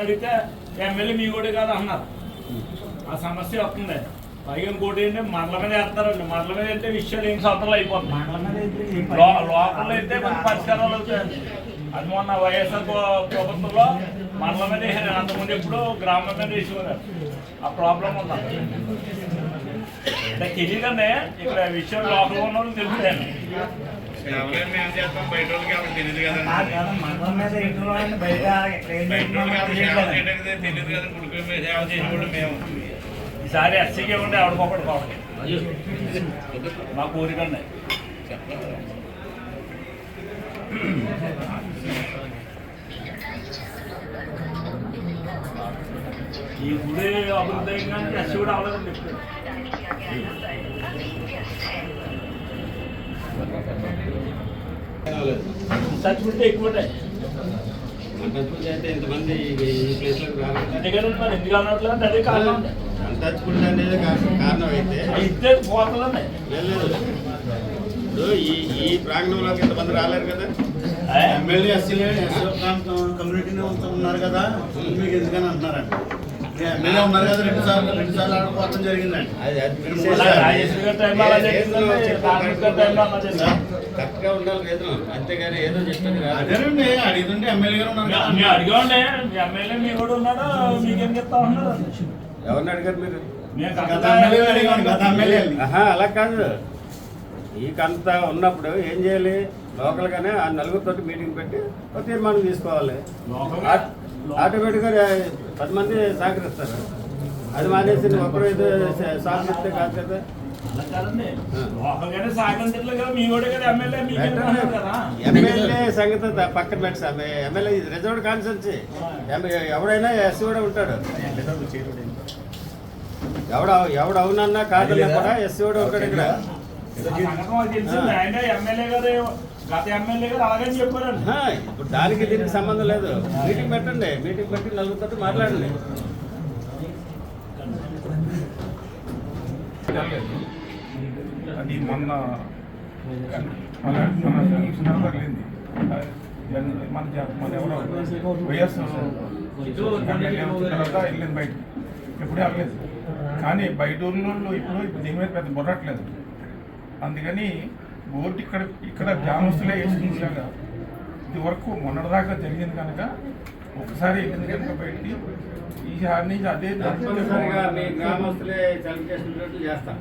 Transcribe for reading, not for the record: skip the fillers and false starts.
అడిగితే ఎమ్మెల్యే మీ కూడా కాదు అన్నారు. ఆ సమస్య వస్తుంది. పైగా ఇంకోటి ఏంటి మండల మీద వేస్తారండి. మండల మీద అయితే విషయాలు ఏం సొంతలు అయిపోతుంది. లోపల అయితే కొన్ని పరిష్కారాలు అవుతాయండి. అది మొన్న వైఎస్ఆర్ ప్రభుత్వంలో మండల మీద వేసారు. అంతకుముందు ఎప్పుడు గ్రామం మీద వేసేవారు. ఆ ప్రాబ్లం ఉందండి. తెలియదండి. ఇక్కడ విషయం లోపల ఉన్న వాళ్ళు తెలుస్తాయండి. ఈసారి ఎస్సీకి ఉంటే ఆడుకోకూడదు కావాలి మా కోరికండి. ఈ గుడి అభివృద్ధి అయిందంటే ఎస్సీ కూడా అవ్వలేదని చెప్తారు. చచ్చిపోతే ఎక్కువ అయితే ఇంతమంది ఈ ప్లేస్లకు రాలేదు. ఎందుకు అనట్లేదు అదే కారణం. అంతచ్చుకుంటే అనేది కారణం అయితే ఇస్తే పోతుందండి. లేదు ఇప్పుడు ఈ ప్రాంగణంలోకి ఇంతమంది రాలేరు కదా. ఎమ్మెల్యే ఎస్సీలే కమ్యూనిటీనే ఉన్నారు కదా, మీకు ఎందుకని అంటున్నారండి. ఎమ్మెల్యే ఉన్నారు కదా, రెండు సార్లు ఆడుకోవడం జరిగిందండి. కరెక్ట్ గా ఉండాలి వేతనం, అంతేగాని ఏదో చెప్తాను. అదేనండి అడిగిందంటే ఎమ్మెల్యే గారు ఉన్నారు. అడిగండి ఎమ్మెల్యే మీ కూడా ఉన్నాడు, మీకేం చెప్తా ఉన్నారు. ఎవరిని అడిగారు మీరు? అలా కాదు. మీకంత ఉన్నప్పుడు ఏం చేయాలి? లోకల్గానే ఆ నలుగురితో మీటింగ్ పెట్టి ఒక తీర్మానం తీసుకోవాలి. ఆటోమేటిక్గా 10 మంది సహకరిస్తారు. అది మానేసి ఒకరు ఏదో సహకరిస్తే కాదు కదా. ఎమ్మెల్యే సంగతి పక్కన పెట్టి ఎమ్మెల్యే రిజర్వ్డ్ కాన్స్టిట్యున్సీ. ఎవడైనా ఎస్సీ కూడా ఉంటాడు. ఎవడు అవునన్నా కాదన్నా కూడా ఎస్సీ కూడా ఉంటాడు ఇక్కడ. ఇప్పుడు దానికి దీనికి సంబంధం లేదు. మీటింగ్ పెట్టండి, మీటింగ్ పెట్టి నలుగురితో మాట్లాడండి. అది మొన్న మన ఎవరో వైఎస్ తర్వాత వెళ్ళింది బయట, ఎప్పుడే అవ్వలేదు. కానీ బయట ఊళ్ళో ఇప్పుడు దీని మీద పెద్ద బొరట్లేదు. అందుకని బోర్డు ఇక్కడ గ్రామస్తులే వేసిందిలాగా ఇది వరకు మొన్నటిదాకా జరిగింది కనుక ఒకసారి వెళ్ళింది కనుక బయటికి ఈసారి నుంచి అదే గ్రామస్తులే చేస్తాం.